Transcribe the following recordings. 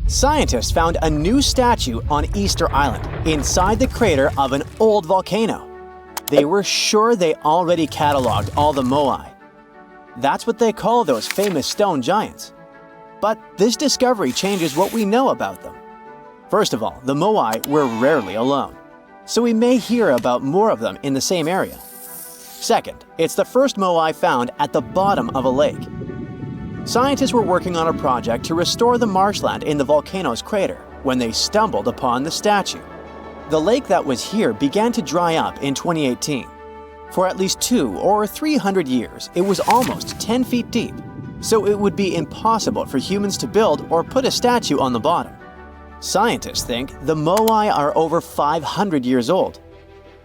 Scientists found a new statue on Easter Island, inside the crater of an old volcano. They were sure they already cataloged all the Moai. That's what they call those famous stone giants. But this discovery changes what we know about them. First of all, the Moai were rarely alone, so we may hear about more of them in the same area. Second, it's the first Moai found at the bottom of a lake. Scientists were working on a project to restore the marshland in the volcano's crater when they stumbled upon the statue. The lake that was here began to dry up in 2018. For at least 200 or 300 years, it was almost 10 feet deep, so it would be impossible for humans to build or put a statue on the bottom. Scientists think the Moai are over 500 years old.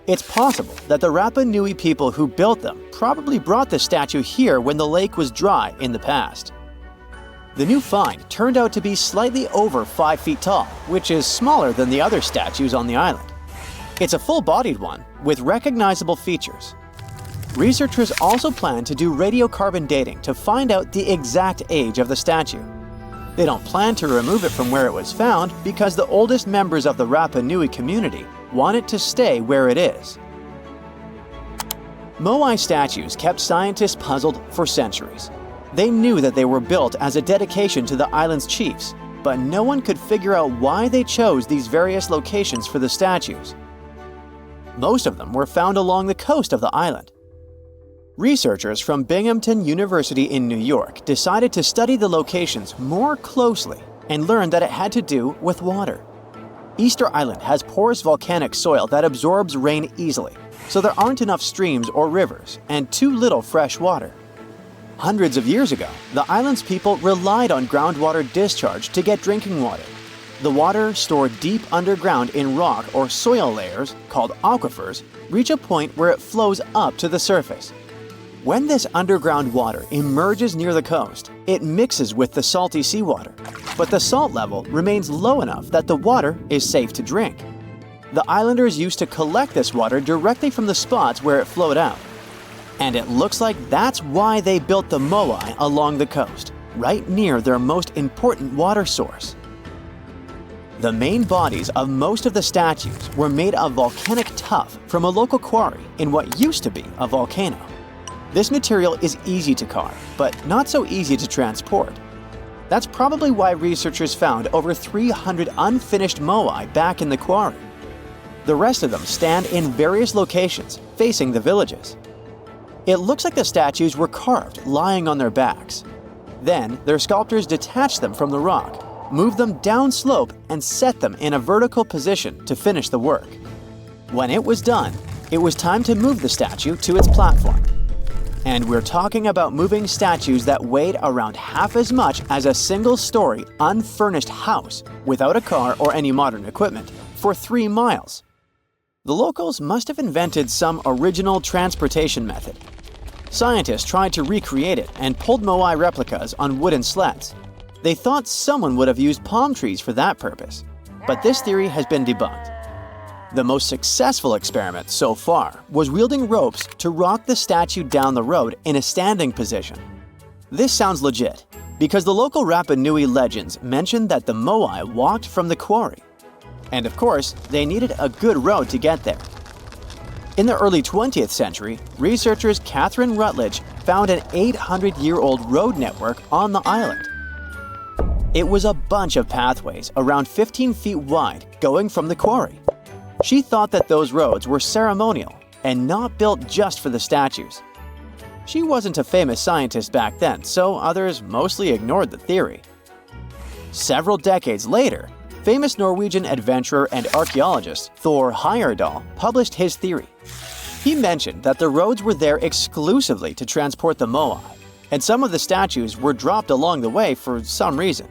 It's possible that the Rapa Nui people who built them probably brought the statue here when the lake was dry in the past. The new find turned out to be slightly over 5 feet tall, which is smaller than the other statues on the island. It's a full-bodied one with recognizable features. Researchers also plan to do radiocarbon dating to find out the exact age of the statue. They don't plan to remove it from where it was found because the oldest members of the Rapa Nui community want it to stay where it is. Moai statues kept scientists puzzled for centuries. They knew that they were built as a dedication to the island's chiefs, but no one could figure out why they chose these various locations for the statues. Most of them were found along the coast of the island. Researchers from Binghamton University in New York decided to study the locations more closely and learned that it had to do with water. Easter Island has porous volcanic soil that absorbs rain easily, so there aren't enough streams or rivers and too little fresh water. Hundreds of years ago, the island's people relied on groundwater discharge to get drinking water. The water stored deep underground in rock or soil layers, called aquifers, reach a point where it flows up to the surface. When this underground water emerges near the coast, it mixes with the salty seawater, but the salt level remains low enough that the water is safe to drink. The islanders used to collect this water directly from the spots where it flowed out. And it looks like that's why they built the Moai along the coast, right near their most important water source. The main bodies of most of the statues were made of volcanic tuff from a local quarry in what used to be a volcano. This material is easy to carve, but not so easy to transport. That's probably why researchers found over 300 unfinished Moai back in the quarry. The rest of them stand in various locations, facing the villages. It looks like the statues were carved lying on their backs. Then, their sculptors detached them from the rock, moved them downslope, and set them in a vertical position to finish the work. When it was done, it was time to move the statue to its platform. And we're talking about moving statues that weighed around half as much as a single-story, unfurnished house without a car or any modern equipment for 3 miles. The locals must have invented some original transportation method. Scientists tried to recreate it and pulled Moai replicas on wooden sleds. They thought someone would have used palm trees for that purpose, but this theory has been debunked. The most successful experiment so far was wielding ropes to rock the statue down the road in a standing position. This sounds legit, because the local Rapa Nui legends mention that the Moai walked from the quarry. And of course, they needed a good road to get there. In the early 20th century, researchers Catherine Rutledge found an 800-year-old road network on the island. It was a bunch of pathways around 15 feet wide going from the quarry. She thought that those roads were ceremonial and not built just for the statues. She wasn't a famous scientist back then, so others mostly ignored the theory. Several decades later, famous Norwegian adventurer and archaeologist Thor Heyerdahl published his theory. He mentioned that the roads were there exclusively to transport the Moai, and some of the statues were dropped along the way for some reason.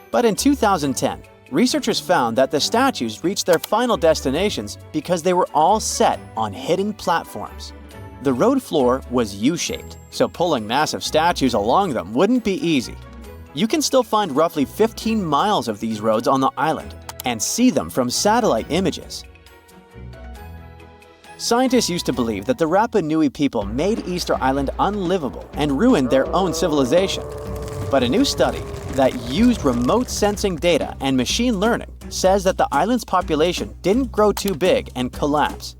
But in 2010, researchers found that the statues reached their final destinations because they were all set on hidden platforms. The road floor was U-shaped, so pulling massive statues along them wouldn't be easy. You can still find roughly 15 miles of these roads on the island and see them from satellite images. Scientists used to believe that the Rapa Nui people made Easter Island unlivable and ruined their own civilization. But a new study, that used remote sensing data and machine learning says that the island's population didn't grow too big and collapse.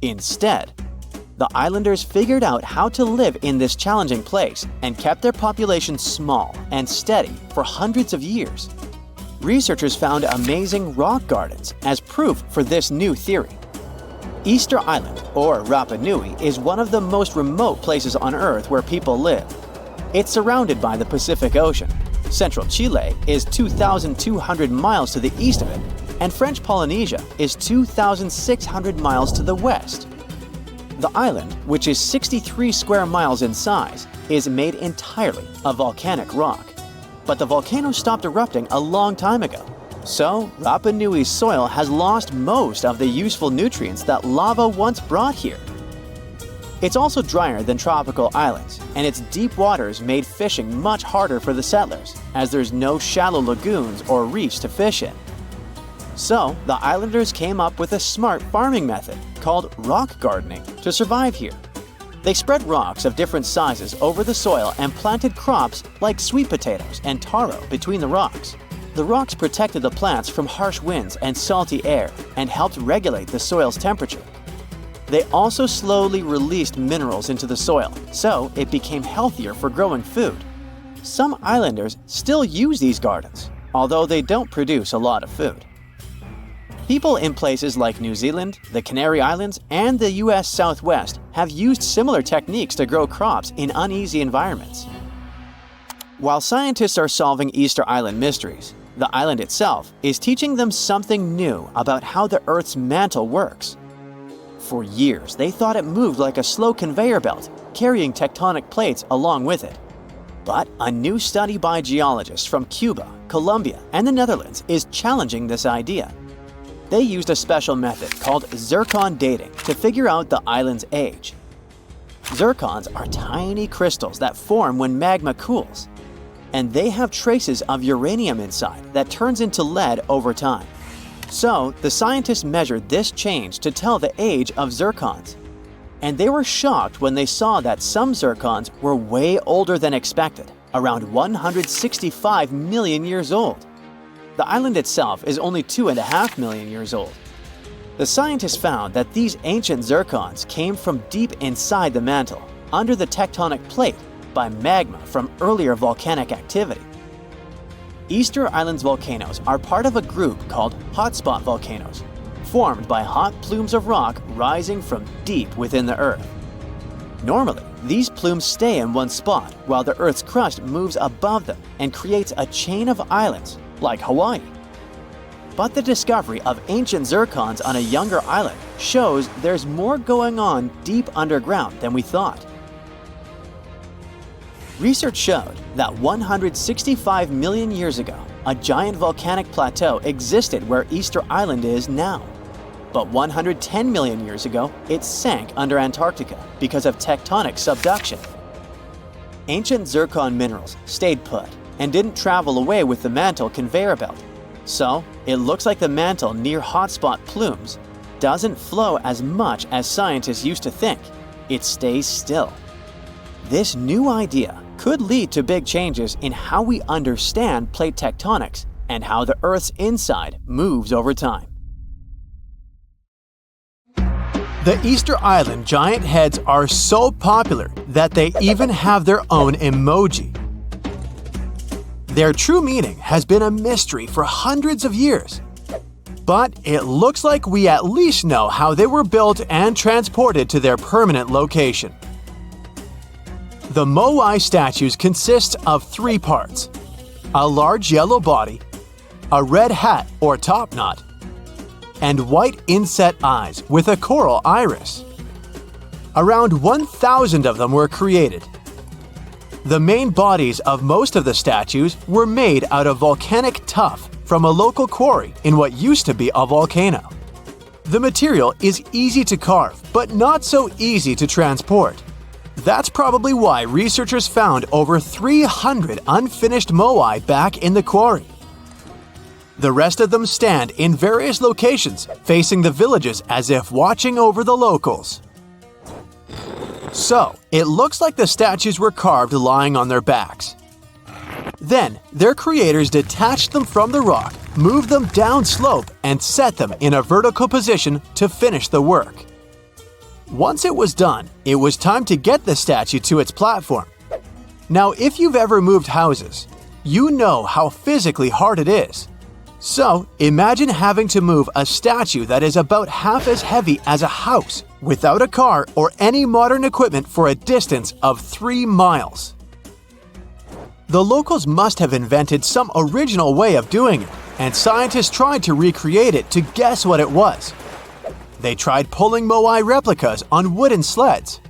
Instead, the islanders figured out how to live in this challenging place and kept their population small and steady for hundreds of years. Researchers found amazing rock gardens as proof for this new theory. Easter Island, or Rapa Nui, is one of the most remote places on Earth where people live. It's surrounded by the Pacific Ocean. Central Chile is 2,200 miles to the east of it, and French Polynesia is 2,600 miles to the west. The island, which is 63 square miles in size, is made entirely of volcanic rock. But the volcano stopped erupting a long time ago, so Rapa Nui's soil has lost most of the useful nutrients that lava once brought here. It's also drier than tropical islands, and its deep waters made fishing much harder for the settlers, as there's no shallow lagoons or reefs to fish in. So, the islanders came up with a smart farming method called rock gardening to survive here. They spread rocks of different sizes over the soil and planted crops like sweet potatoes and taro between the rocks. The rocks protected the plants from harsh winds and salty air and helped regulate the soil's temperature. They also slowly released minerals into the soil, so it became healthier for growing food. Some islanders still use these gardens, although they don't produce a lot of food. People in places like New Zealand, the Canary Islands, and the US Southwest have used similar techniques to grow crops in uneasy environments. While scientists are solving Easter Island mysteries, the island itself is teaching them something new about how the Earth's mantle works. For years, they thought it moved like a slow conveyor belt, carrying tectonic plates along with it. But a new study by geologists from Cuba, Colombia, and the Netherlands is challenging this idea. They used a special method called zircon dating to figure out the island's age. Zircons are tiny crystals that form when magma cools, and they have traces of uranium inside that turns into lead over time. So, the scientists measured this change to tell the age of zircons. And they were shocked when they saw that some zircons were way older than expected, around 165 million years old. The island itself is only 2.5 million years old. The scientists found that these ancient zircons came from deep inside the mantle, under the tectonic plate, by magma from earlier volcanic activity. Easter Island's volcanoes are part of a group called hotspot volcanoes, formed by hot plumes of rock rising from deep within the Earth. Normally, these plumes stay in one spot while the Earth's crust moves above them and creates a chain of islands, like Hawaii. But the discovery of ancient zircons on a younger island shows there's more going on deep underground than we thought. Research showed that 165 million years ago, a giant volcanic plateau existed where Easter Island is now. But 110 million years ago, it sank under Antarctica because of tectonic subduction. Ancient zircon minerals stayed put and didn't travel away with the mantle conveyor belt. So, it looks like the mantle near hotspot plumes doesn't flow as much as scientists used to think. It stays still. This new idea could lead to big changes in how we understand plate tectonics and how the Earth's inside moves over time. The Easter Island giant heads are so popular that they even have their own emoji. Their true meaning has been a mystery for hundreds of years. But it looks like we at least know how they were built and transported to their permanent location. The Moai statues consist of 3 parts: a large yellow body, a red hat or top knot, and white inset eyes with a coral iris. Around 1,000 of them were created. The main bodies of most of the statues were made out of volcanic tuff from a local quarry in what used to be a volcano. The material is easy to carve, but not so easy to transport. That's probably why researchers found over 300 unfinished moai back in the quarry. The rest of them stand in various locations, facing the villages as if watching over the locals. So, it looks like the statues were carved lying on their backs. Then, their creators detached them from the rock, moved them downslope, and set them in a vertical position to finish the work. Once it was done, it was time to get the statue to its platform. Now, if you've ever moved houses, you know how physically hard it is. So, imagine having to move a statue that is about half as heavy as a house without a car or any modern equipment for a distance of 3 miles. The locals must have invented some original way of doing it, and scientists tried to recreate it to guess what it was. They tried pulling Moai replicas on wooden sleds.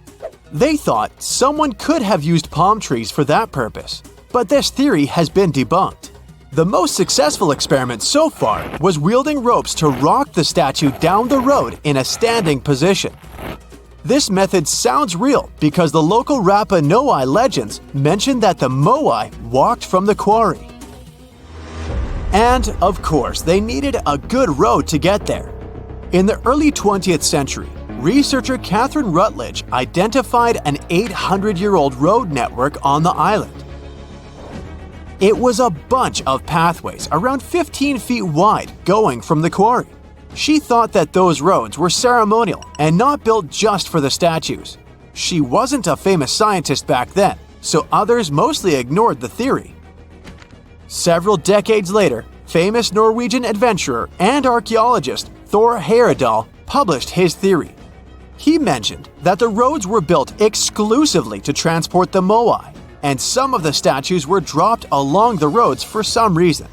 They thought someone could have used palm trees for that purpose, but this theory has been debunked. The most successful experiment so far was wielding ropes to rock the statue down the road in a standing position. This method sounds real because the local Rapa Nui legends mention that the Moai walked from the quarry. And, of course, they needed a good road to get there. In the early 20th century, researcher Catherine Rutledge identified an 800-year-old road network on the island. It was a bunch of pathways around 15 feet wide going from the quarry. She thought that those roads were ceremonial and not built just for the statues. She wasn't a famous scientist back then, so others mostly ignored the theory. Several decades later, famous Norwegian adventurer and archaeologist Thor Heyerdahl published his theory. He mentioned that the roads were built exclusively to transport the Moai, and some of the statues were dropped along the roads for some reason.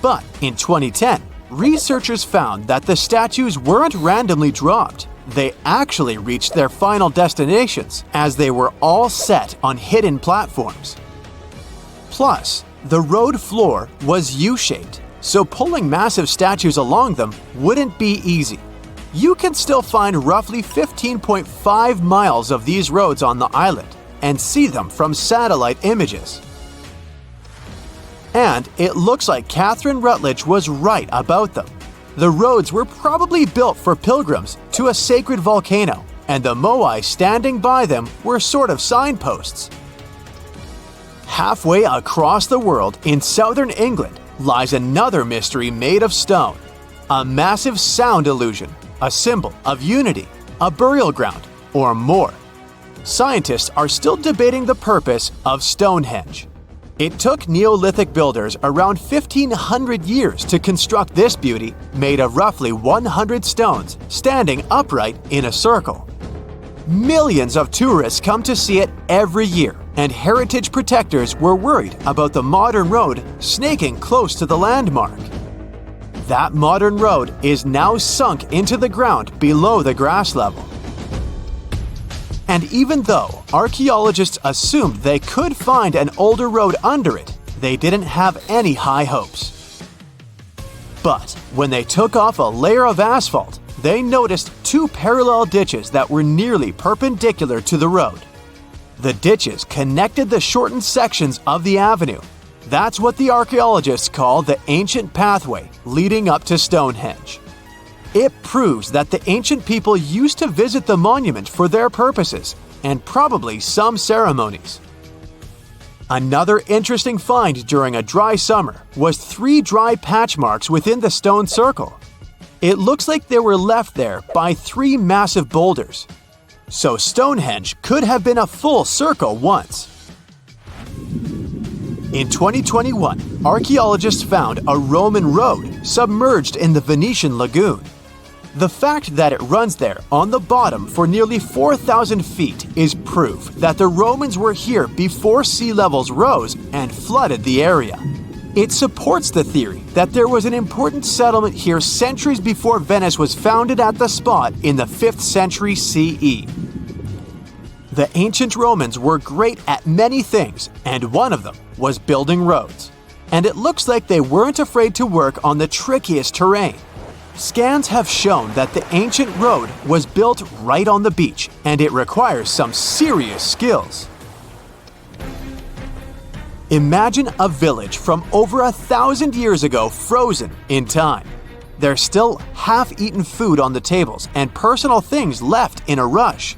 But in 2010, researchers found that the statues weren't randomly dropped. They actually reached their final destinations, as they were all set on hidden platforms. Plus, the road floor was U-shaped, so pulling massive statues along them wouldn't be easy. You can still find roughly 15.5 miles of these roads on the island and see them from satellite images. And it looks like Catherine Rutledge was right about them. The roads were probably built for pilgrims to a sacred volcano, and the Moai standing by them were sort of signposts. Halfway across the world in southern England lies another mystery made of stone. A massive sound illusion, a symbol of unity, a burial ground, or more. Scientists are still debating the purpose of Stonehenge. It took Neolithic builders around 1,500 years to construct this beauty made of roughly 100 stones standing upright in a circle. Millions of tourists come to see it every year, and heritage protectors were worried about the modern road snaking close to the landmark. That modern road is now sunk into the ground below the grass level. And even though archaeologists assumed they could find an older road under it, they didn't have any high hopes. But when they took off a layer of asphalt, they noticed 2 parallel ditches that were nearly perpendicular to the road. The ditches connected the shortened sections of the avenue. That's what the archaeologists call the ancient pathway leading up to Stonehenge. It proves that the ancient people used to visit the monument for their purposes, and probably some ceremonies. Another interesting find during a dry summer was 3 dry patch marks within the stone circle. It looks like they were left there by 3 massive boulders. So Stonehenge could have been a full circle once. In 2021, archaeologists found a Roman road submerged in the Venetian lagoon. The fact that it runs there on the bottom for nearly 4,000 feet is proof that the Romans were here before sea levels rose and flooded the area. It supports the theory that there was an important settlement here centuries before Venice was founded at the spot in the 5th century CE. The ancient Romans were great at many things, and one of them was building roads. And it looks like they weren't afraid to work on the trickiest terrain. Scans have shown that the ancient road was built right on the beach, and it requires some serious skills. Imagine a village from over 1,000 years ago frozen in time. There's still half-eaten food on the tables and personal things left in a rush.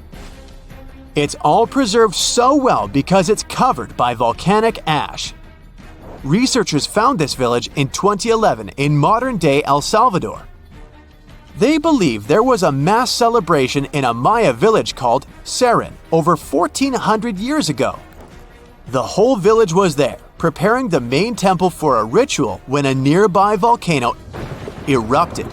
It's all preserved so well because it's covered by volcanic ash. Researchers found this village in 2011 in modern-day El Salvador. They believe there was a mass celebration in a Maya village called Ceren over 1,400 years ago. The whole village was there, preparing the main temple for a ritual when a nearby volcano erupted.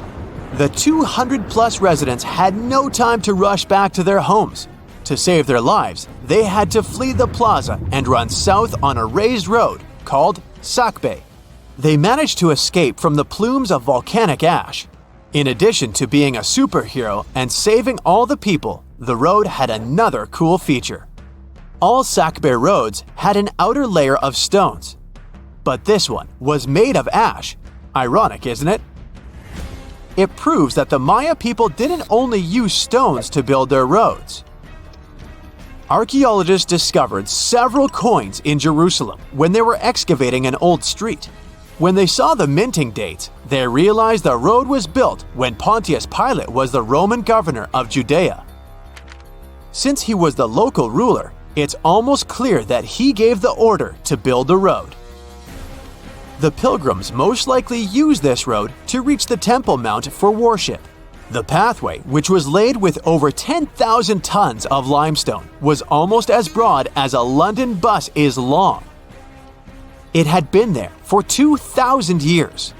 The 200-plus residents had no time to rush back to their homes. To save their lives, they had to flee the plaza and run south on a raised road called Sacbe. They managed to escape from the plumes of volcanic ash. In addition to being a superhero and saving all the people, the road had another cool feature. All Sacbe roads had an outer layer of stones, but this one was made of ash. Ironic, isn't it? It proves that the Maya people didn't only use stones to build their roads. Archaeologists discovered several coins in Jerusalem when they were excavating an old street. When they saw the minting dates, they realized the road was built when Pontius Pilate was the Roman governor of Judea. Since he was the local ruler, it's almost clear that he gave the order to build the road. The pilgrims most likely used this road to reach the Temple Mount for worship. The pathway, which was laid with over 10,000 tons of limestone, was almost as broad as a London bus is long. It had been there for 2,000 years.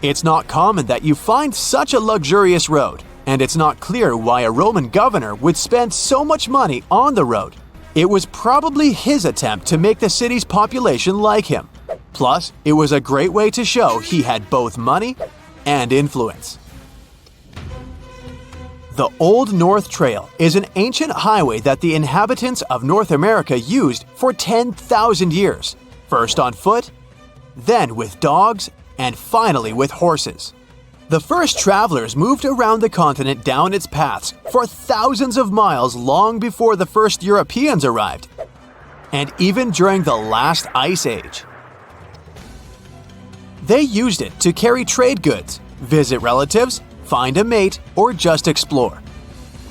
It's not common that you find such a luxurious road, and it's not clear why a Roman governor would spend so much money on the road. It was probably his attempt to make the city's population like him. Plus, it was a great way to show he had both money and influence. The Old North Trail is an ancient highway that the inhabitants of North America used for 10,000 years, first on foot, then with dogs, and finally with horses. The first travelers moved around the continent down its paths for thousands of miles long before the first Europeans arrived, and even during the last ice age. They used it to carry trade goods, visit relatives, find a mate, or just explore.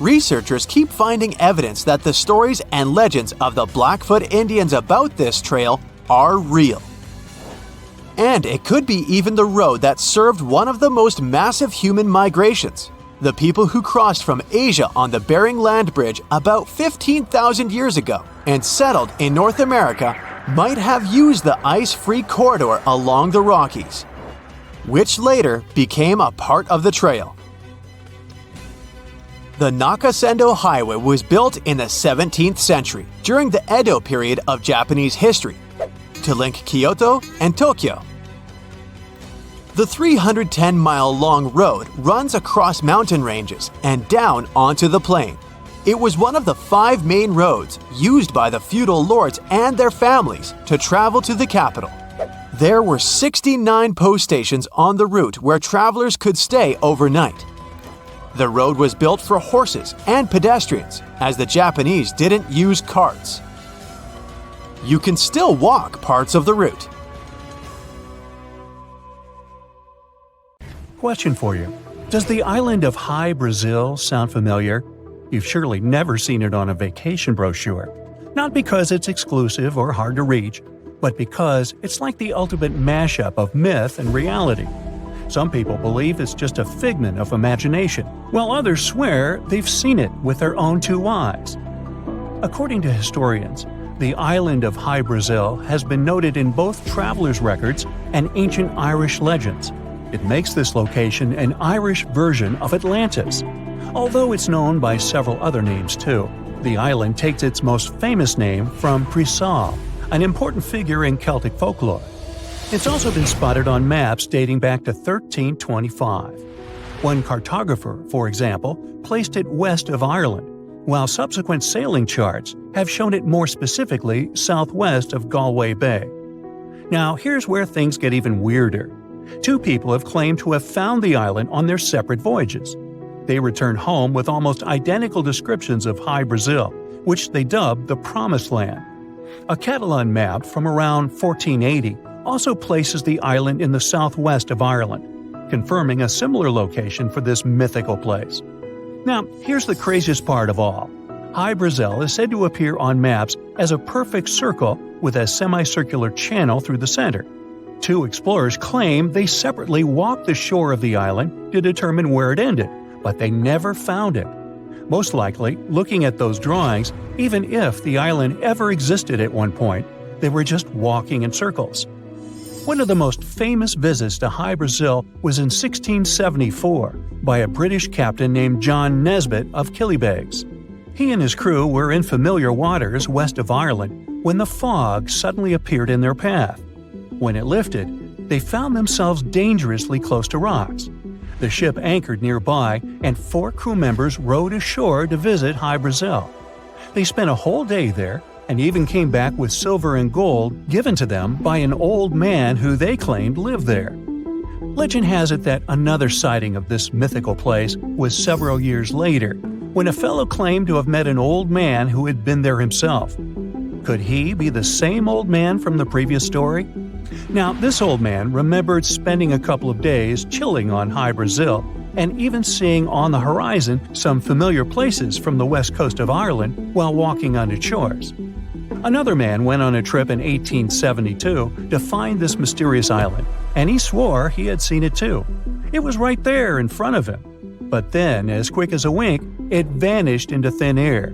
Researchers keep finding evidence that the stories and legends of the Blackfoot Indians about this trail are real. And it could be even the road that served one of the most massive human migrations. The people who crossed from Asia on the Bering Land Bridge about 15,000 years ago and settled in North America might have used the ice-free corridor along the Rockies, which later became a part of the trail. The Nakasendo Highway was built in the 17th century during the Edo period of Japanese history to link Kyoto and Tokyo. The 310-mile-long road runs across mountain ranges and down onto the plain. It was one of the 5 main roads used by the feudal lords and their families to travel to the capital. There were 69 post stations on the route where travelers could stay overnight. The road was built for horses and pedestrians, as the Japanese didn't use carts. You can still walk parts of the route. Question for you. Does the island of Hy-Brasil sound familiar? You've surely never seen it on a vacation brochure. Not because it's exclusive or hard to reach, but because it's like the ultimate mashup of myth and reality. Some people believe it's just a figment of imagination, while others swear they've seen it with their own 2 eyes. According to historians, the island of Hy-Brasil has been noted in both travelers' records and ancient Irish legends. It makes this location an Irish version of Atlantis, although it's known by several other names too. The island takes its most famous name from Priscilla, an important figure in Celtic folklore. It's also been spotted on maps dating back to 1325. One cartographer, for example, placed it west of Ireland, while subsequent sailing charts have shown it more specifically southwest of Galway Bay. Now, here's where things get even weirder. 2 people have claimed to have found the island on their separate voyages. They returned home with almost identical descriptions of Hy-Brasil, which they dubbed the Promised Land. A Catalan map from around 1480 also places the island in the southwest of Ireland, confirming a similar location for this mythical place. Now, here's the craziest part of all. Hy-Brasil is said to appear on maps as a perfect circle with a semicircular channel through the center. Two explorers claim they separately walked the shore of the island to determine where it ended, but they never found it. Most likely, looking at those drawings, even if the island ever existed at one point, they were just walking in circles. One of the most famous visits to Hy-Brasil was in 1674 by a British captain named John Nesbitt of Killybegs. He and his crew were in familiar waters west of Ireland when the fog suddenly appeared in their path. When it lifted, they found themselves dangerously close to rocks. The ship anchored nearby, and 4 crew members rowed ashore to visit Hy-Brasil. They spent a whole day there, and even came back with silver and gold given to them by an old man who they claimed lived there. Legend has it that another sighting of this mythical place was several years later, when a fellow claimed to have met an old man who had been there himself. Could he be the same old man from the previous story? Now, this old man remembered spending a couple of days chilling on Hy-Brasil and even seeing on the horizon some familiar places from the west coast of Ireland while walking on its shores. Another man went on a trip in 1872 to find this mysterious island, and he swore he had seen it too. It was right there in front of him. But then, as quick as a wink, it vanished into thin air.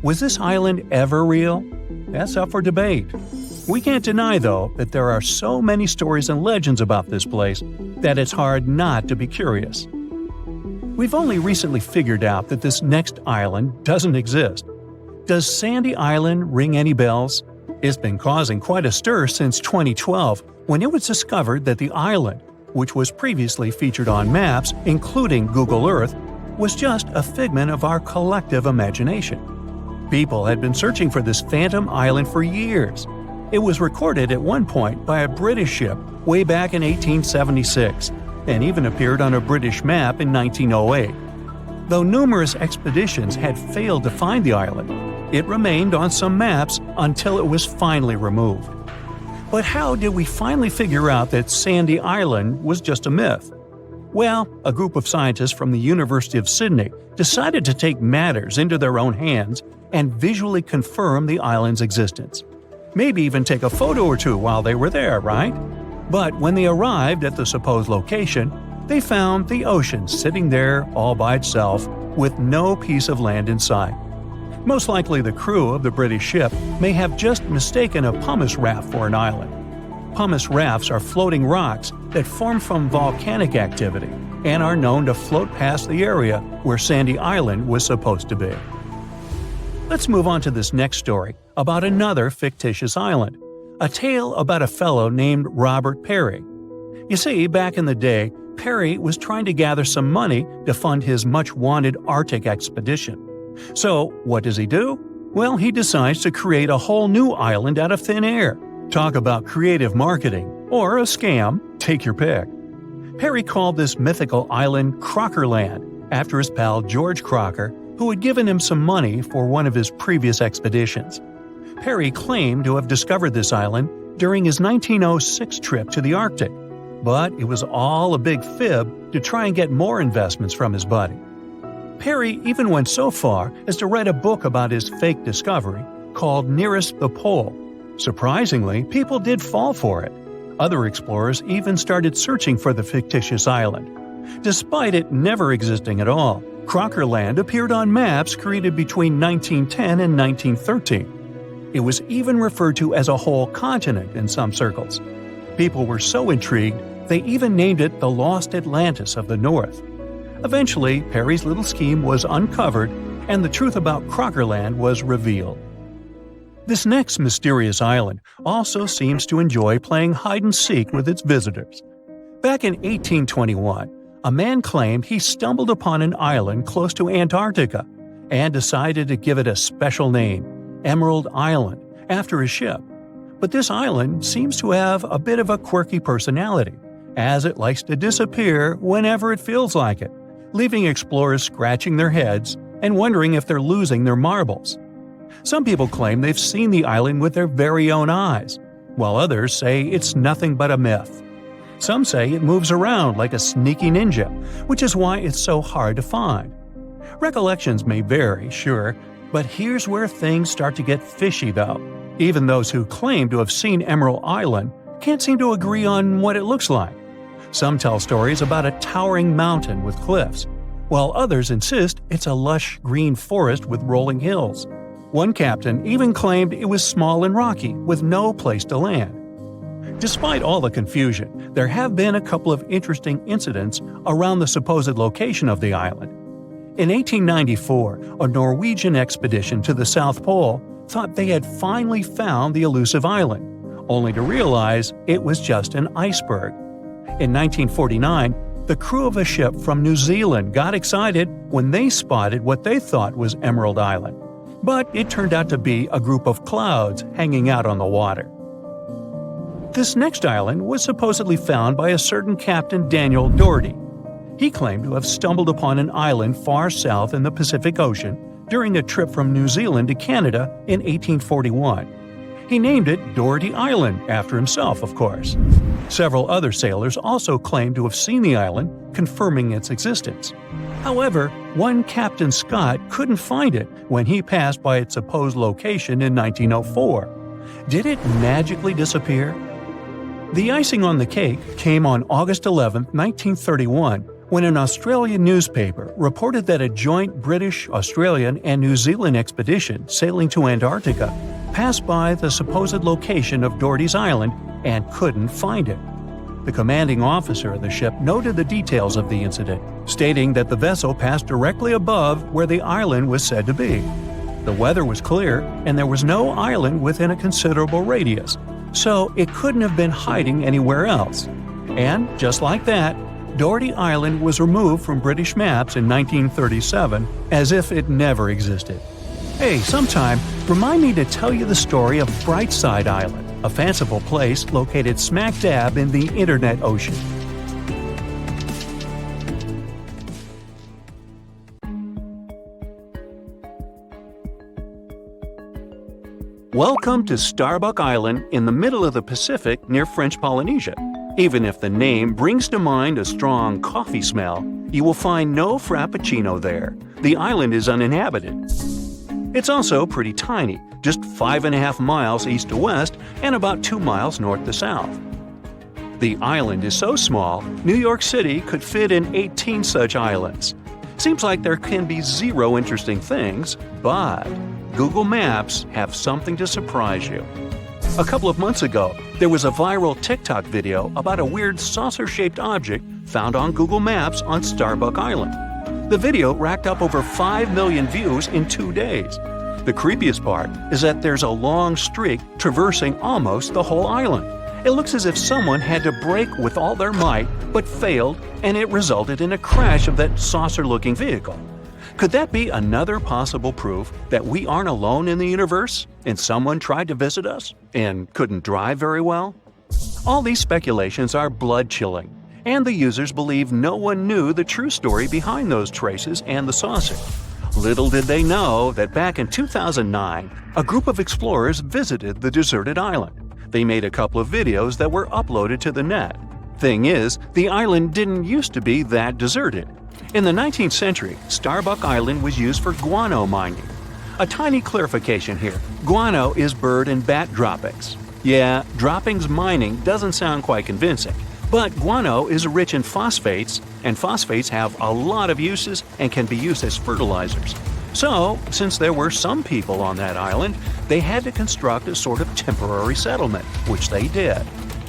Was this island ever real? That's up for debate. We can't deny, though, that there are so many stories and legends about this place that it's hard not to be curious. We've only recently figured out that this next island doesn't exist. Does Sandy Island ring any bells? It's been causing quite a stir since 2012, when it was discovered that the island, which was previously featured on maps, including Google Earth, was just a figment of our collective imagination. People had been searching for this phantom island for years. It was recorded at one point by a British ship way back in 1876, and even appeared on a British map in 1908. Though numerous expeditions had failed to find the island, it remained on some maps until it was finally removed. But how did we finally figure out that Sandy Island was just a myth? Well, a group of scientists from the University of Sydney decided to take matters into their own hands and visually confirm the island's existence. Maybe even take a photo or two while they were there, right? But when they arrived at the supposed location, they found the ocean sitting there all by itself with no piece of land in sight. Most likely the crew of the British ship may have just mistaken a pumice raft for an island. Pumice rafts are floating rocks that form from volcanic activity and are known to float past the area where Sandy Island was supposed to be. Let's move on to this next story about another fictitious island, a tale about a fellow named Robert Perry. You see, back in the day, Perry was trying to gather some money to fund his much-wanted Arctic expedition. So, what does he do? Well, he decides to create a whole new island out of thin air. Talk about creative marketing, or a scam, take your pick. Perry called this mythical island Crockerland, after his pal George Crocker, who had given him some money for one of his previous expeditions. Perry claimed to have discovered this island during his 1906 trip to the Arctic, but it was all a big fib to try and get more investments from his buddy. Perry even went so far as to write a book about his fake discovery called Nearest the Pole. Surprisingly, people did fall for it. Other explorers even started searching for the fictitious island. Despite it never existing at all, Crockerland appeared on maps created between 1910 and 1913. It was even referred to as a whole continent in some circles. People were so intrigued, they even named it the Lost Atlantis of the North. Eventually, Perry's little scheme was uncovered, and the truth about Crockerland was revealed. This next mysterious island also seems to enjoy playing hide-and-seek with its visitors. Back in 1821, a man claimed he stumbled upon an island close to Antarctica and decided to give it a special name, Emerald Island, after his ship. But this island seems to have a bit of a quirky personality, as it likes to disappear whenever it feels like it, leaving explorers scratching their heads and wondering if they're losing their marbles. Some people claim they've seen the island with their very own eyes, while others say it's nothing but a myth. Some say it moves around like a sneaky ninja, which is why it's so hard to find. Recollections may vary, sure, but here's where things start to get fishy though. Even those who claim to have seen Emerald Island can't seem to agree on what it looks like. Some tell stories about a towering mountain with cliffs, while others insist it's a lush green forest with rolling hills. One captain even claimed it was small and rocky, with no place to land. Despite all the confusion, there have been a couple of interesting incidents around the supposed location of the island. In 1894, a Norwegian expedition to the South Pole thought they had finally found the elusive island, only to realize it was just an iceberg. In 1949, the crew of a ship from New Zealand got excited when they spotted what they thought was Emerald Island, but it turned out to be a group of clouds hanging out on the water. This next island was supposedly found by a certain Captain Daniel Dougherty. He claimed to have stumbled upon an island far south in the Pacific Ocean during a trip from New Zealand to Canada in 1841. He named it Dougherty Island, after himself, of course. Several other sailors also claimed to have seen the island, confirming its existence. However, one Captain Scott couldn't find it when he passed by its supposed location in 1904. Did it magically disappear? The icing on the cake came on August 11, 1931, when an Australian newspaper reported that a joint British, Australian, and New Zealand expedition sailing to Antarctica passed by the supposed location of Dougherty's Island and couldn't find it. The commanding officer of the ship noted the details of the incident, stating that the vessel passed directly above where the island was said to be. The weather was clear, and there was no island within a considerable radius, so it couldn't have been hiding anywhere else. And, just like that, Dougherty Island was removed from British maps in 1937 as if it never existed. Hey, sometime, remind me to tell you the story of Brightside Island, a fanciful place located smack dab in the Internet Ocean. Welcome to Starbuck Island in the middle of the Pacific near French Polynesia. Even if the name brings to mind a strong coffee smell, you will find no frappuccino there. The island is uninhabited. It's also pretty tiny, just 5.5 miles east to west and about 2 miles north to south. The island is so small, New York City could fit in 18 such islands. Seems like there can be zero interesting things, but Google Maps have something to surprise you. A couple of months ago, there was a viral TikTok video about a weird saucer-shaped object found on Google Maps on Starbuck Island. The video racked up over 5 million views in 2 days. The creepiest part is that there's a long streak traversing almost the whole island. It looks as if someone had to brake with all their might, but failed, and it resulted in a crash of that saucer-looking vehicle. Could that be another possible proof that we aren't alone in the universe, and someone tried to visit us and couldn't drive very well? All these speculations are blood-chilling, and the users believe no one knew the true story behind those traces and the saucer. Little did they know that back in 2009, a group of explorers visited the deserted island. They made a couple of videos that were uploaded to the net. Thing is, the island didn't used to be that deserted. In the 19th century, Starbuck Island was used for guano mining. A tiny clarification here. Guano is bird and bat droppings. Yeah, droppings mining doesn't sound quite convincing, but guano is rich in phosphates, and phosphates have a lot of uses and can be used as fertilizers. So, since there were some people on that island, they had to construct a sort of temporary settlement, which they did.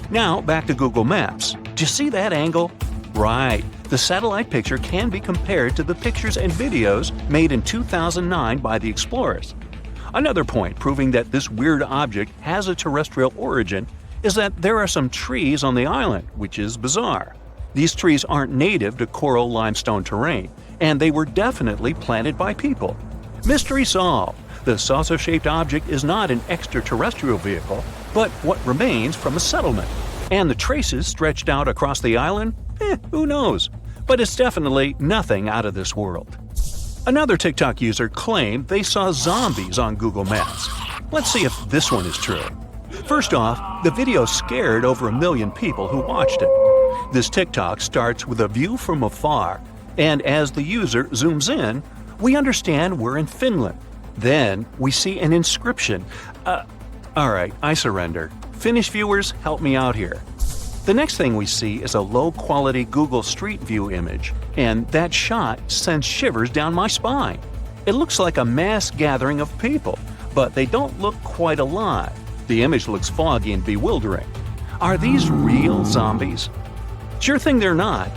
Now, back to Google Maps. Do you see that angle? Right. The satellite picture can be compared to the pictures and videos made in 2009 by the explorers. Another point proving that this weird object has a terrestrial origin is that there are some trees on the island, which is bizarre. These trees aren't native to coral limestone terrain, and they were definitely planted by people. Mystery solved. The saucer-shaped object is not an extraterrestrial vehicle, but what remains from a settlement. And the traces stretched out across the island? Who knows? But it's definitely nothing out of this world. Another TikTok user claimed they saw zombies on Google Maps. Let's see if this one is true. First off, the video scared over 1 million people who watched it. This TikTok starts with a view from afar, and as the user zooms in, we understand we're in Finland. Then we see an inscription. Alright, I surrender. Finnish viewers, help me out here. The next thing we see is a low-quality Google Street View image, and that shot sends shivers down my spine. It looks like a mass gathering of people, but they don't look quite alive. The image looks foggy and bewildering. Are these real zombies? Sure thing they're not.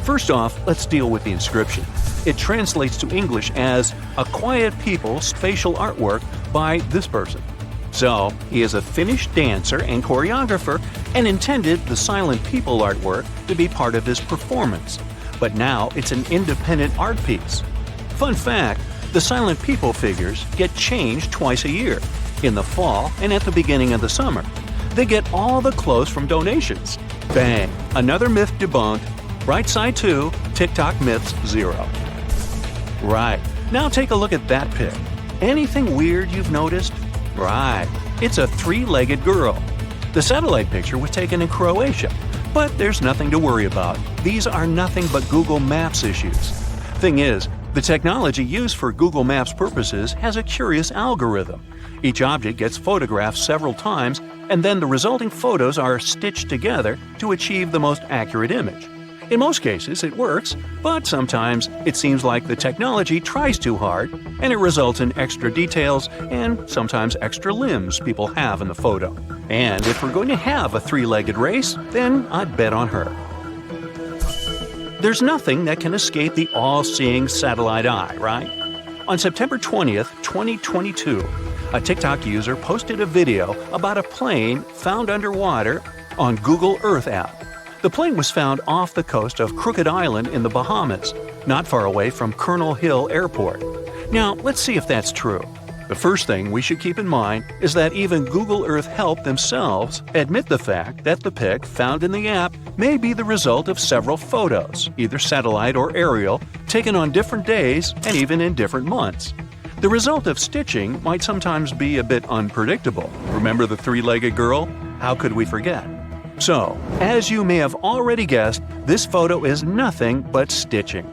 First off, let's deal with the inscription. It translates to English as "a quiet people's facial artwork by this person." So, he is a Finnish dancer and choreographer and intended the silent people artwork to be part of his performance. But now it's an independent art piece. Fun fact, the silent people figures get changed twice a year, in the fall and at the beginning of the summer. They get all the clothes from donations. Bang! Another myth debunked. Right side 2, TikTok myths 0. Right, now take a look at that pic. Anything weird you've noticed? Right, it's a 3-legged girl. The satellite picture was taken in Croatia, but there's nothing to worry about. These are nothing but Google Maps issues. Thing is, the technology used for Google Maps purposes has a curious algorithm. Each object gets photographed several times, and then the resulting photos are stitched together to achieve the most accurate image. In most cases, it works, but sometimes it seems like the technology tries too hard, and it results in extra details and sometimes extra limbs people have in the photo. And if we're going to have a 3-legged race, then I'd bet on her. There's nothing that can escape the all-seeing satellite eye, right? On September 20th, 2022, a TikTok user posted a video about a plane found underwater on Google Earth app. The plane was found off the coast of Crooked Island in the Bahamas, not far away from Colonel Hill Airport. Now, let's see if that's true. The first thing we should keep in mind is that even Google Earth Help themselves admit the fact that the pic found in the app may be the result of several photos, either satellite or aerial, taken on different days and even in different months. The result of stitching might sometimes be a bit unpredictable. Remember the 3-legged girl? How could we forget? So, as you may have already guessed, this photo is nothing but stitching.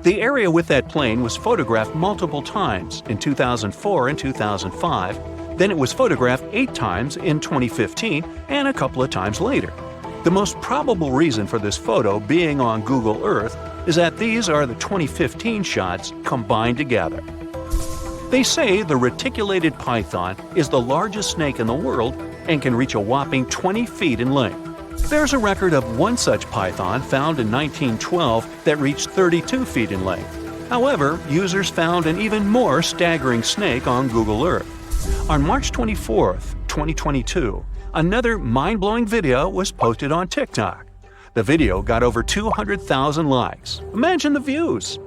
The area with that plane was photographed multiple times in 2004 and 2005, then it was photographed 8 times in 2015 and a couple of times later. The most probable reason for this photo being on Google Earth is that these are the 2015 shots combined together. They say the reticulated python is the largest snake in the world and can reach a whopping 20 feet in length. There's a record of one such python found in 1912 that reached 32 feet in length. However, users found an even more staggering snake on Google Earth. On March 24, 2022, another mind-blowing video was posted on TikTok. The video got over 200,000 likes. Imagine the views!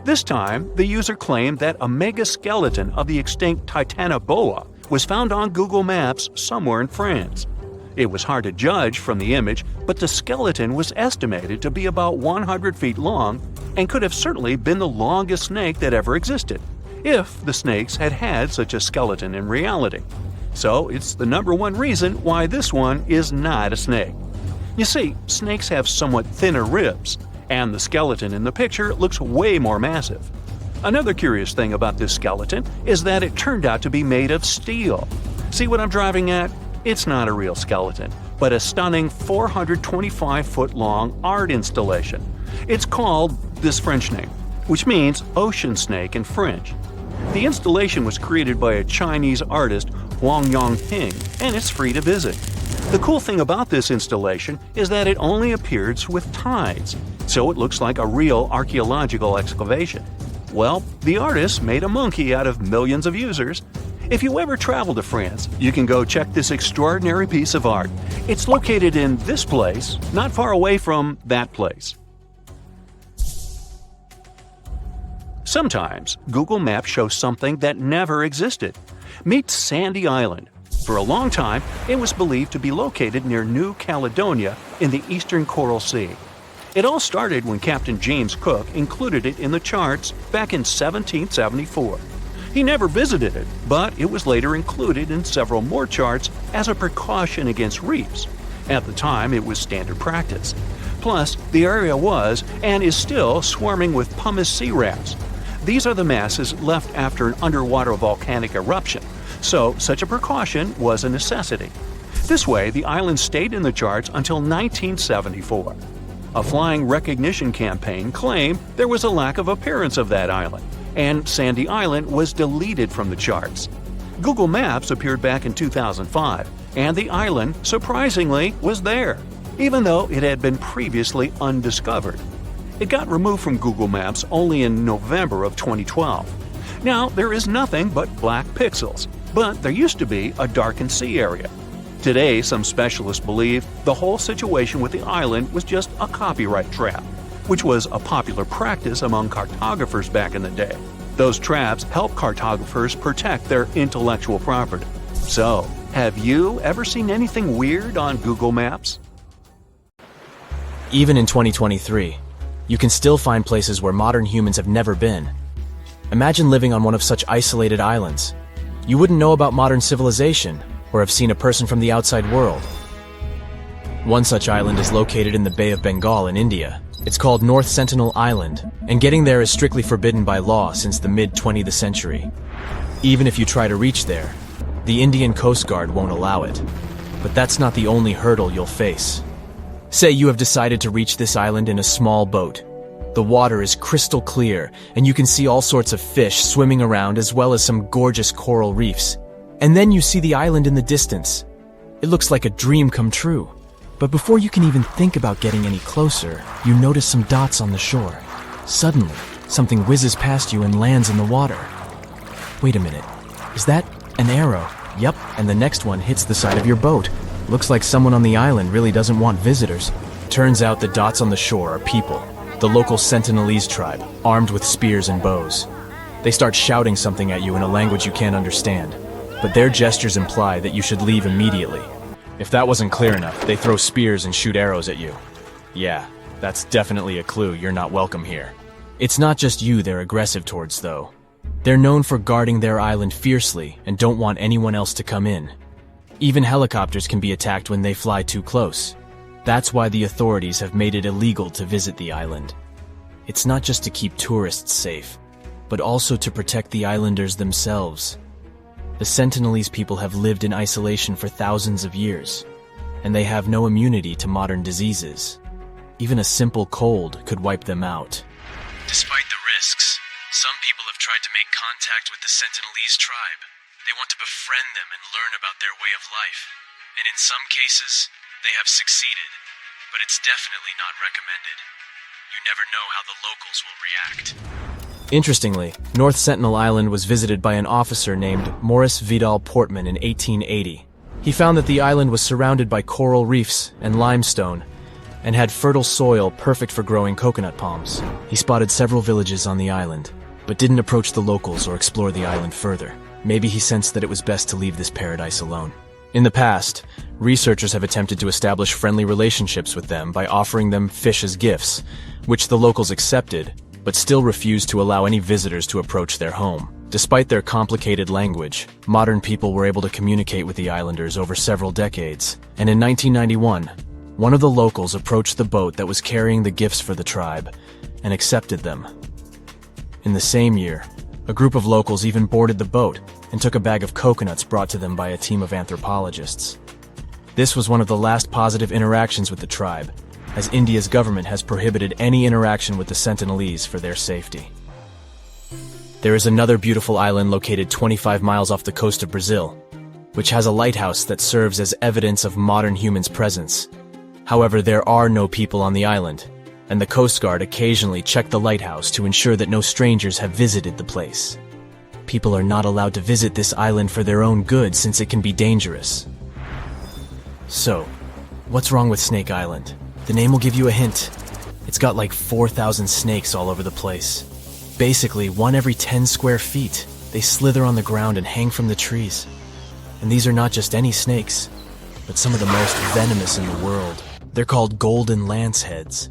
This time, the user claimed that a mega-skeleton of the extinct Titanoboa was found on Google Maps somewhere in France. It was hard to judge from the image, but the skeleton was estimated to be about 100 feet long and could have certainly been the longest snake that ever existed, if the snakes had had such a skeleton in reality. So it's the number one reason why this one is not a snake. You see, snakes have somewhat thinner ribs, and the skeleton in the picture looks way more massive. Another curious thing about this skeleton is that it turned out to be made of steel. See what I'm driving at? It's not a real skeleton, but a stunning 425-foot-long art installation. It's called this French name, which means ocean snake in French. The installation was created by a Chinese artist, Wang Yongping, and it's free to visit. The cool thing about this installation is that it only appears with tides, so it looks like a real archaeological excavation. Well, the artist made a monkey out of millions of users. If you ever travel to France, you can go check this extraordinary piece of art. It's located in this place, not far away from that place. Sometimes, Google Maps shows something that never existed. Meet Sandy Island. For a long time, it was believed to be located near New Caledonia in the eastern Coral Sea. It all started when Captain James Cook included it in the charts back in 1774. He never visited it, but it was later included in several more charts as a precaution against reefs. At the time, it was standard practice. Plus, the area was, and is still, swarming with pumice sea rats. These are the masses left after an underwater volcanic eruption, so such a precaution was a necessity. This way, the island stayed in the charts until 1974. A flying recognition campaign claimed there was a lack of appearance of that island, and Sandy Island was deleted from the charts. Google Maps appeared back in 2005, and the island, surprisingly, was there, even though it had been previously undiscovered. It got removed from Google Maps only in November of 2012. Now, there is nothing but black pixels, but there used to be a darkened sea area. Today, some specialists believe the whole situation with the island was just a copyright trap, which was a popular practice among cartographers back in the day. Those traps help cartographers protect their intellectual property. So, have you ever seen anything weird on Google Maps? Even in 2023, you can still find places where modern humans have never been. Imagine living on one of such isolated islands. You wouldn't know about modern civilization or have seen a person from the outside world. One such island is located in the Bay of Bengal in India. It's called North Sentinel Island, and getting there is strictly forbidden by law since the mid-20th century. Even if you try to reach there, the Indian Coast Guard won't allow it. But that's not the only hurdle you'll face. Say you have decided to reach this island in a small boat. The water is crystal clear, and you can see all sorts of fish swimming around as well as some gorgeous coral reefs. And then you see the island in the distance. It looks like a dream come true. But before you can even think about getting any closer, you notice some dots on the shore. Suddenly, something whizzes past you and lands in the water. Wait a minute, is that an arrow? Yep, and the next one hits the side of your boat. Looks like someone on the island really doesn't want visitors. Turns out the dots on the shore are people, the local Sentinelese tribe, armed with spears and bows. They start shouting something at you in a language you can't understand, but their gestures imply that you should leave immediately. If that wasn't clear enough, they throw spears and shoot arrows at you. Yeah, that's definitely a clue you're not welcome here. It's not just you they're aggressive towards, though. They're known for guarding their island fiercely and don't want anyone else to come in. Even helicopters can be attacked when they fly too close. That's why the authorities have made it illegal to visit the island. It's not just to keep tourists safe, but also to protect the islanders themselves. The Sentinelese people have lived in isolation for thousands of years, and they have no immunity to modern diseases. Even a simple cold could wipe them out. Despite the risks, some people have tried to make contact with the Sentinelese tribe. They want to befriend them and learn about their way of life. And in some cases, they have succeeded, but it's definitely not recommended. You never know how the locals will react. Interestingly, North Sentinel Island was visited by an officer named Maurice Vidal Portman in 1880. He found that the island was surrounded by coral reefs and limestone, and had fertile soil perfect for growing coconut palms. He spotted several villages on the island, but didn't approach the locals or explore the island further. Maybe he sensed that it was best to leave this paradise alone. In the past, researchers have attempted to establish friendly relationships with them by offering them fish as gifts, which the locals accepted, but still refused to allow any visitors to approach their home. Despite their complicated language, modern people were able to communicate with the islanders over several decades, and in 1991, one of the locals approached the boat that was carrying the gifts for the tribe and accepted them. In the same year, a group of locals even boarded the boat and took a bag of coconuts brought to them by a team of anthropologists. This was one of the last positive interactions with the tribe, as India's government has prohibited any interaction with the Sentinelese for their safety. There is another beautiful island located 25 miles off the coast of Brazil, which has a lighthouse that serves as evidence of modern humans' presence. However, there are no people on the island, and the Coast Guard occasionally check the lighthouse to ensure that no strangers have visited the place. People are not allowed to visit this island for their own good since it can be dangerous. So, what's wrong with Snake Island? The name will give you a hint. It's got like 4,000 snakes all over the place. Basically, one every 10 square feet. They slither on the ground and hang from the trees. And these are not just any snakes, but some of the most venomous in the world. They're called golden lanceheads,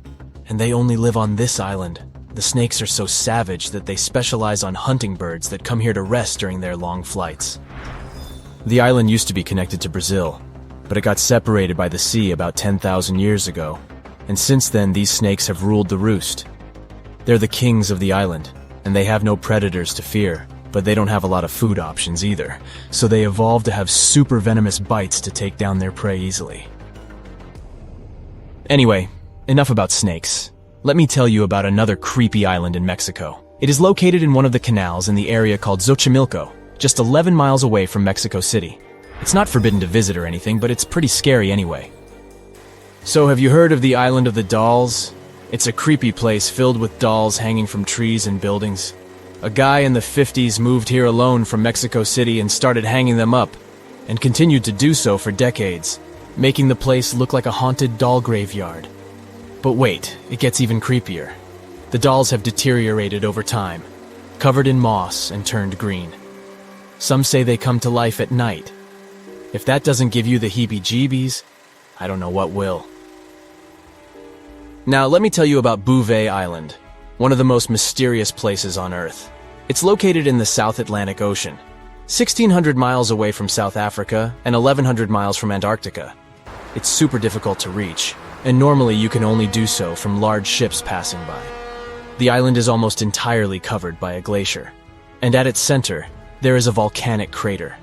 and they only live on this island. The snakes are so savage that they specialize on hunting birds that come here to rest during their long flights. The island used to be connected to Brazil, but it got separated by the sea about 10,000 years ago, and since then these snakes have ruled the roost. They're the kings of the island, and they have no predators to fear. But they don't have a lot of food options either, so they evolved to have super venomous bites to take down their prey easily. Anyway, enough about snakes. Let me tell you about another creepy island in Mexico. It is located in one of the canals in the area called Xochimilco, just 11 miles away from Mexico City. It's not forbidden to visit or anything, but it's pretty scary anyway. So have you heard of the Island of the Dolls? It's a creepy place filled with dolls hanging from trees and buildings. A guy in the 50s moved here alone from Mexico City and started hanging them up, and continued to do so for decades, making the place look like a haunted doll graveyard. But wait, it gets even creepier. The dolls have deteriorated over time, covered in moss and turned green. Some say they come to life at night. If that doesn't give you the heebie-jeebies, I don't know what will. Now let me tell you about Bouvet Island, one of the most mysterious places on Earth. It's located in the South Atlantic Ocean, 1,600 miles away from South Africa and 1,100 miles from Antarctica. It's super difficult to reach, and normally you can only do so from large ships passing by. The island is almost entirely covered by a glacier, and at its center, there is a volcanic crater.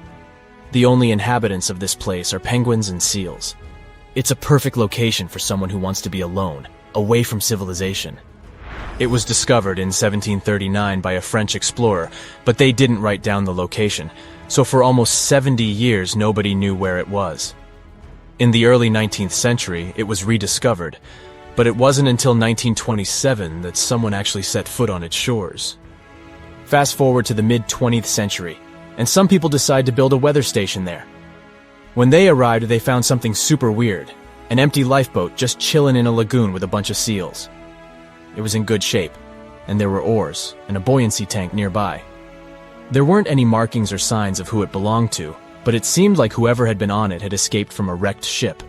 The only inhabitants of this place are penguins and seals. It's a perfect location for someone who wants to be alone, away from civilization. It was discovered in 1739 by a French explorer, but they didn't write down the location, so for almost 70 years nobody knew where it was. In the early 19th century, it was rediscovered, but it wasn't until 1927 that someone actually set foot on its shores. Fast forward to the mid-20th century, and some people decide to build a weather station there. When they arrived, they found something super weird, an empty lifeboat just chilling in a lagoon with a bunch of seals. It was in good shape, and there were oars and a buoyancy tank nearby. There weren't any markings or signs of who it belonged to, but it seemed like whoever had been on it had escaped from a wrecked ship.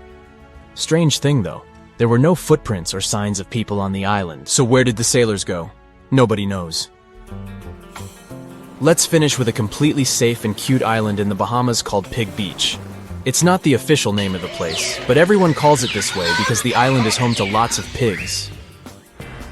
Strange thing though, there were no footprints or signs of people on the island, so where did the sailors go? Nobody knows. Let's finish with a completely safe and cute island in the Bahamas called Pig Beach. It's not the official name of the place, but everyone calls it this way because the island is home to lots of pigs.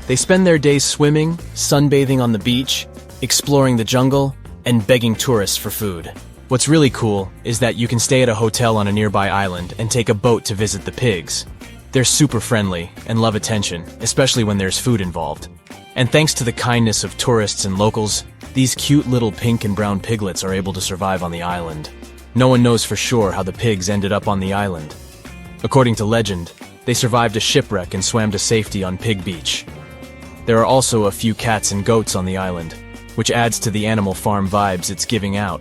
They spend their days swimming, sunbathing on the beach, exploring the jungle, and begging tourists for food. What's really cool is that you can stay at a hotel on a nearby island and take a boat to visit the pigs. They're super friendly and love attention, especially when there's food involved. And thanks to the kindness of tourists and locals, these cute little pink and brown piglets are able to survive on the island. No one knows for sure how the pigs ended up on the island. According to legend, they survived a shipwreck and swam to safety on Pig Beach. There are also a few cats and goats on the island, which adds to the animal farm vibes it's giving out.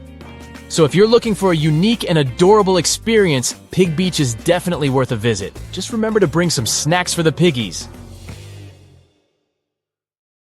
So if you're looking for a unique and adorable experience, Pig Beach is definitely worth a visit. Just remember to bring some snacks for the piggies.